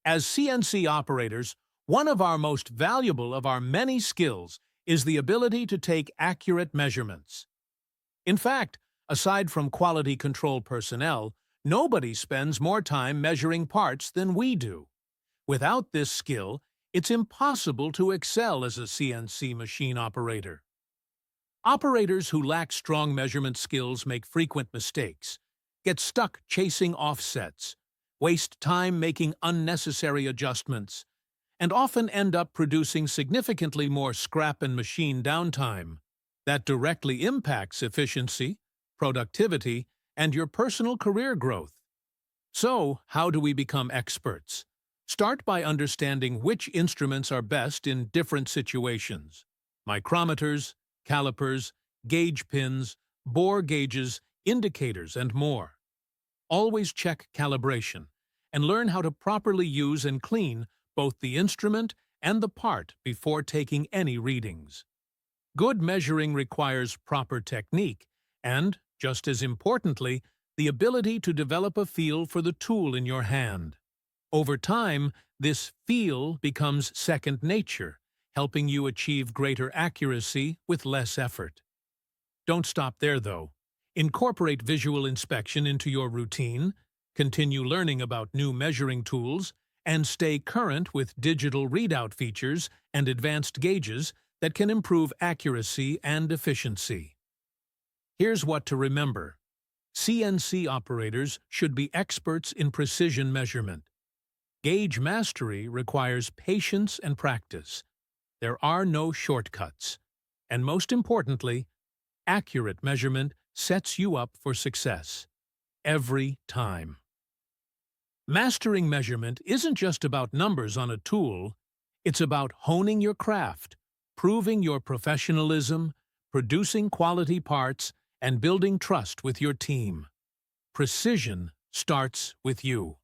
As CNC operators, one of our most valuable of our many skills is the ability to take accurate measurements. In fact, aside from quality control personnel, nobody spends more time measuring parts than we do. Without this skill, it's impossible to excel as a CNC machine operator. Operators who lack strong measurement skills make frequent mistakes, get stuck chasing offsets, waste time making unnecessary adjustments, and often end up producing significantly more scrap and machine downtime. That directly impacts efficiency, productivity, and your personal career growth. So, how do we become experts? Start by understanding which instruments are best in different situations. Micrometers, calipers, gauge pins, bore gauges, indicators, and more. Always check calibration and learn how to properly use and clean both the instrument and the part before taking any readings. Good measuring requires proper technique and, just as importantly, the ability to develop a feel for the tool in your hand. Over time, this feel becomes second nature, helping you achieve greater accuracy with less effort. Don't stop there, though. Incorporate visual inspection into your routine, continue learning about new measuring tools, and stay current with digital readout features and advanced gauges that can improve accuracy and efficiency. Here's what to remember. CNC operators should be experts in precision measurement. Gauge mastery requires patience and practice. There are no shortcuts. And most importantly, accurate measurement sets you up for success. Every time. Mastering measurement isn't just about numbers on a tool, it's about honing your craft, proving your professionalism, producing quality parts, and building trust with your team. Precision starts with you.